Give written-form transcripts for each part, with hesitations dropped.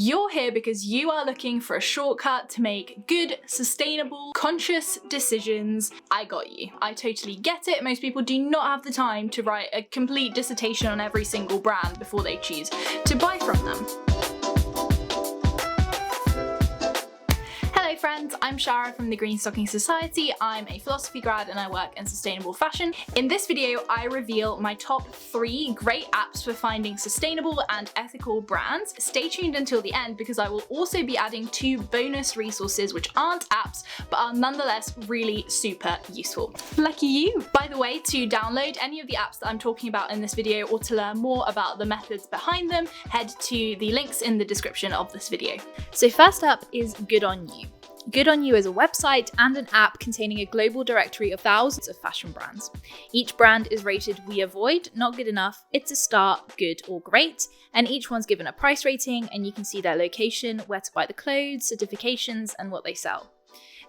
you're here because you are looking for a shortcut to make good, sustainable, conscious decisions, I got you. I totally get it. Most people do not have the time to write a complete dissertation on every single brand before they choose to buy from them. Hello friends, I'm Shara from the Green Stocking Society. I'm a philosophy grad and I work in sustainable fashion. In this video, I reveal my top 3 great apps for finding sustainable and ethical brands. Stay tuned until the end because I will also be adding 2 bonus resources which aren't apps but are nonetheless really super useful. Lucky you! By the way, to download any of the apps that I'm talking about in this video or to learn more about the methods behind them, head to the links in the description of this video. So first up is Good On You. Good On You is a website and an app containing a global directory of thousands of fashion brands. Each brand is rated We Avoid, Not Good Enough, It's a Start, Good or Great, and each one's given a price rating and you can see their location, where to buy the clothes, certifications, and what they sell.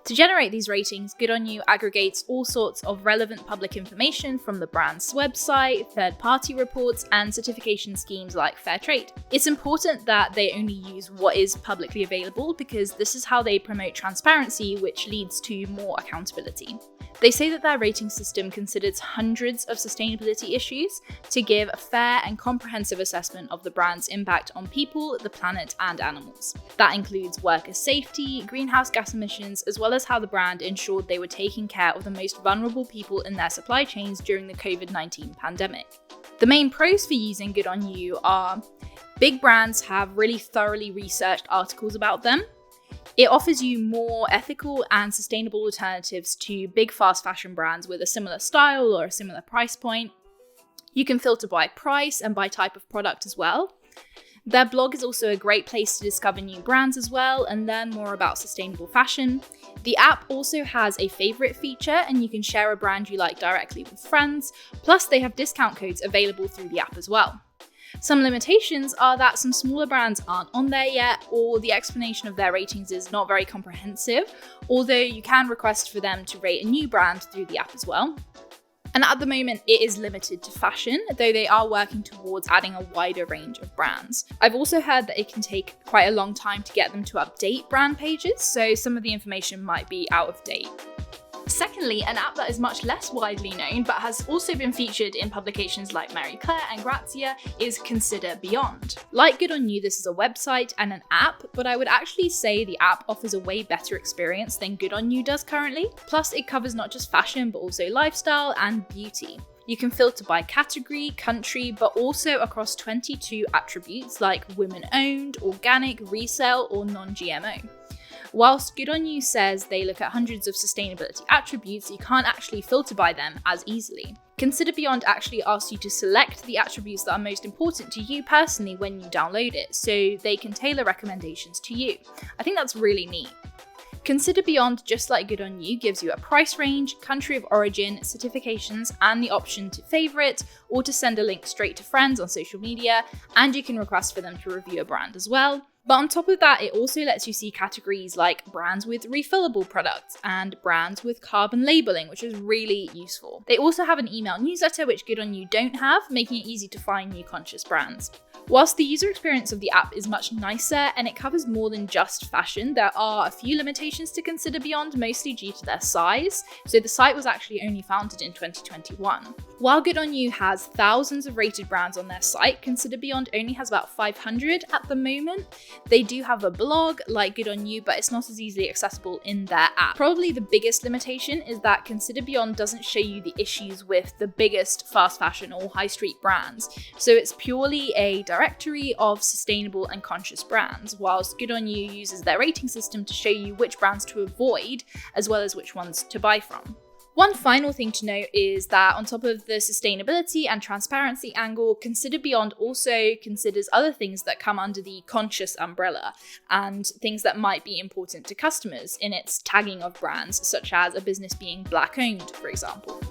To generate these ratings, Good On You aggregates all sorts of relevant public information from the brand's website, third-party reports, and certification schemes like Fair Trade. It's important that they only use what is publicly available because this is how they promote transparency, which leads to more accountability. They say that their rating system considers hundreds of sustainability issues to give a fair and comprehensive assessment of the brand's impact on people, the planet, and animals. That includes worker safety, greenhouse gas emissions, as well as how the brand ensured they were taking care of the most vulnerable people in their supply chains during the COVID-19 pandemic. The main pros for using Good On You are big brands have really thoroughly researched articles about them. It offers you more ethical and sustainable alternatives to big fast fashion brands with a similar style or a similar price point. You can filter by price and by type of product as well. Their blog is also a great place to discover new brands as well and learn more about sustainable fashion. The app also has a favorite feature and you can share a brand you like directly with friends, plus they have discount codes available through the app as well. Some limitations are that some smaller brands aren't on there yet, or the explanation of their ratings is not very comprehensive, although you can request for them to rate a new brand through the app as well. And at the moment, it is limited to fashion, though they are working towards adding a wider range of brands. I've also heard that it can take quite a long time to get them to update brand pages, so some of the information might be out of date. Secondly, an app that is much less widely known but has also been featured in publications like Marie Claire and Grazia is Consider Beyond. Like Good On You, this is a website and an app, but I would actually say the app offers a way better experience than Good On You does currently. Plus, it covers not just fashion but also lifestyle and beauty. You can filter by category, country, but also across 22 attributes like women-owned, organic, resale, or non-GMO. Whilst Good On You says they look at hundreds of sustainability attributes, you can't actually filter by them as easily. Consider Beyond actually asks you to select the attributes that are most important to you personally when you download it, so they can tailor recommendations to you. I think that's really neat. Consider Beyond, just like Good On You, gives you a price range, country of origin, certifications, and the option to favorite or to send a link straight to friends on social media, and you can request for them to review a brand as well. But on top of that, it also lets you see categories like brands with refillable products and brands with carbon labeling, which is really useful. They also have an email newsletter, which Good On You don't have, making it easy to find new conscious brands. Whilst the user experience of the app is much nicer and it covers more than just fashion, there are a few limitations to Consider Beyond, mostly due to their size. So the site was actually only founded in 2021. While Good On You has thousands of rated brands on their site, Consider Beyond only has about 500 at the moment. They do have a blog like Good On You, but it's not as easily accessible in their app. Probably the biggest limitation is that Consider Beyond doesn't show you the issues with the biggest fast fashion or high street brands. So it's purely a directory of sustainable and conscious brands, whilst Good On You uses their rating system to show you which brands to avoid, as well as which ones to buy from. One final thing to note is that on top of the sustainability and transparency angle, Consider Beyond also considers other things that come under the conscious umbrella and things that might be important to customers in its tagging of brands, such as a business being Black-owned, for example.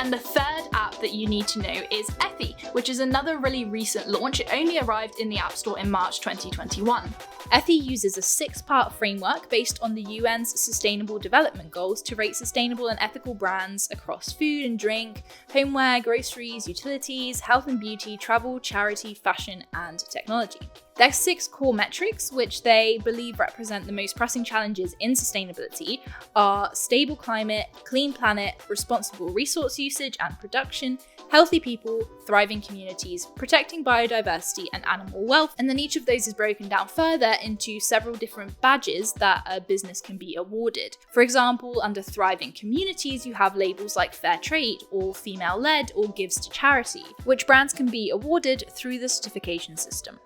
And the third app that you need to know is Ethy, which is another really recent launch. It only arrived in the App Store in March 2021. Ethy uses a 6-part framework based on the UN's Sustainable Development Goals to rate sustainable and ethical brands across food and drink, homeware, groceries, utilities, health and beauty, travel, charity, fashion, and technology. There are 6 core metrics, which they believe represent the most pressing challenges in sustainability, are stable climate, clean planet, responsible resource usage and production, healthy people, thriving communities, protecting biodiversity and animal wealth. And then each of those is broken down further into several different badges that a business can be awarded. For example, under thriving communities, you have labels like fair trade or female-led or gives to charity, which brands can be awarded through the certification system.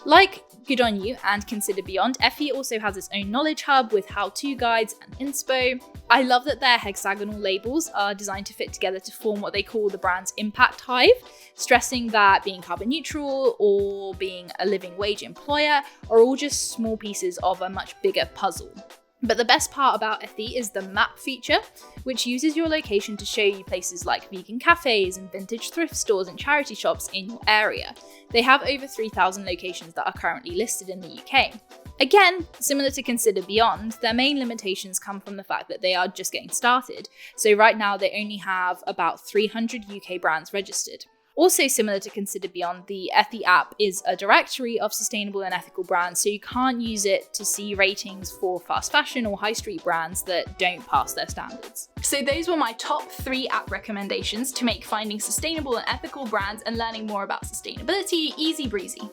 Like Good On You and Consider Beyond, Ethy also has its own knowledge hub with how-to guides and inspo. I love that their hexagonal labels are designed to fit together to form what they call the brand's impact hive, stressing that being carbon neutral or being a living wage employer are all just small pieces of a much bigger puzzle. But the best part about Ethy is the map feature, which uses your location to show you places like vegan cafes and vintage thrift stores and charity shops in your area. They have over 3,000 locations that are currently listed in the UK. Again, similar to Consider Beyond, their main limitations come from the fact that they are just getting started. So right now they only have about 300 UK brands registered. Also similar to Consider Beyond, the Ethy app is a directory of sustainable and ethical brands, so you can't use it to see ratings for fast fashion or high street brands that don't pass their standards. So those were my top 3 app recommendations to make finding sustainable and ethical brands and learning more about sustainability easy breezy.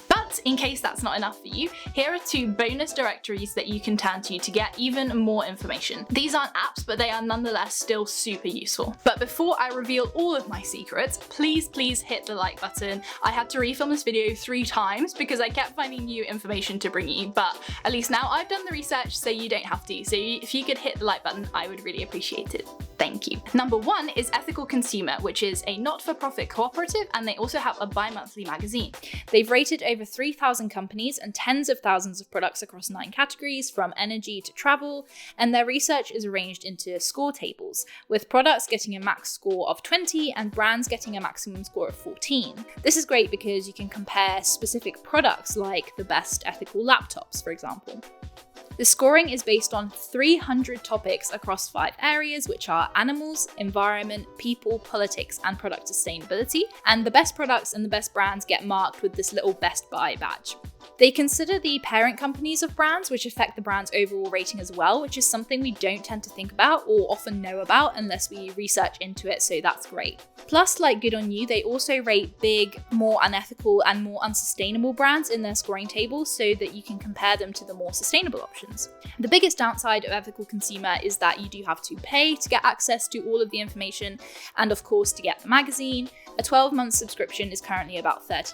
But in case that's not enough for you, here are 2 bonus directories that you can turn to get even more information. These aren't apps, but they are nonetheless still super useful. But before I reveal all of my secrets, please hit the like button. I had to refilm this video 3 times because I kept finding new information to bring you, but at least now I've done the research so you don't have to. So if you could hit the like button, I would really appreciate it. Thank you. Number 1 is Ethical Consumer, which is a not-for-profit cooperative, and they also have a bi-monthly magazine. They've rated over 3,000 companies and tens of thousands of products across 9 categories, from energy to travel, and their research is arranged into score tables, with products getting a max score of 20 and brands getting a maximum score of 14. This is great because you can compare specific products like the best ethical laptops, for example. The scoring is based on 300 topics across 5 areas, which are animals, environment, people, politics, and product sustainability. And the best products and the best brands get marked with this little Best Buy badge. They consider the parent companies of brands, which affect the brand's overall rating as well, which is something we don't tend to think about or often know about unless we research into it, so that's great. Plus, like Good On You, they also rate big, more unethical and more unsustainable brands in their scoring table so that you can compare them to the more sustainable options. The biggest downside of Ethical Consumer is that you do have to pay to get access to all of the information and of course to get the magazine. A 12-month subscription is currently about £30.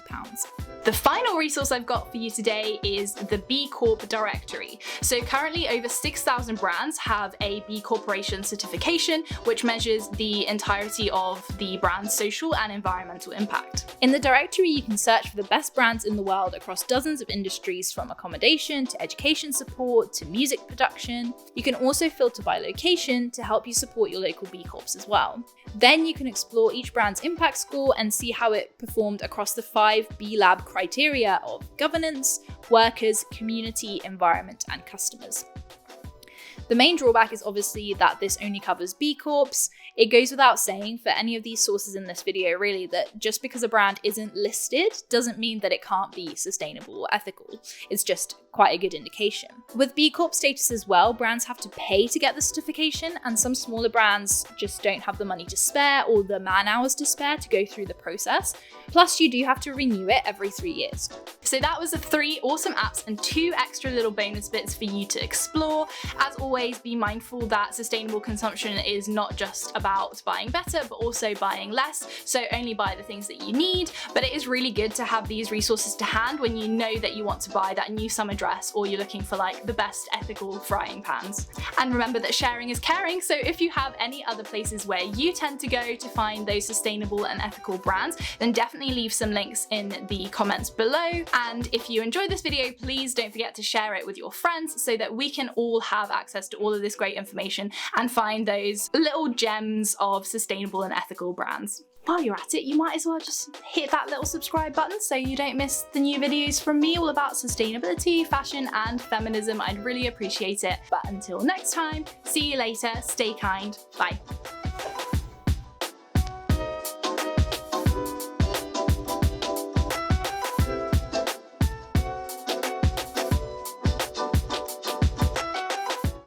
The final resource I've got for you today is the B Corp directory. So currently over 6,000 brands have a B Corporation certification, which measures the entirety of the brand's social and environmental impact. In the directory, you can search for the best brands in the world across dozens of industries, from accommodation to education support to music production. You can also filter by location to help you support your local B Corps as well. Then you can explore each brand's impact score and see how it performed across the 5 B Lab criteria of governance, workers, community, environment, and customers. The main drawback is obviously that this only covers B Corps. It goes without saying for any of these sources in this video really that just because a brand isn't listed doesn't mean that it can't be sustainable or ethical. It's just quite a good indication. With B Corp status as well, brands have to pay to get the certification, and some smaller brands just don't have the money to spare or the man hours to spare to go through the process. Plus, you do have to renew it every 3 years. So that was the 3 awesome apps and 2 extra little bonus bits for you to explore. As always, be mindful that sustainable consumption is not just about buying better, but also buying less. So only buy the things that you need, but it is really good to have these resources to hand when you know that you want to buy that new summer dress or you're looking for like the best ethical frying pans. And remember that sharing is caring, so if you have any other places where you tend to go to find those sustainable and ethical brands, then definitely leave some links in the comments below. And if you enjoyed this video, please don't forget to share it with your friends so that we can all have access to all of this great information and find those little gems of sustainable and ethical brands. while you're at it, you might as well just hit that little subscribe button so you don't miss the new videos from me all about sustainability, fashion, and feminism. I'd really appreciate it. But until next time, see you later, stay kind, bye.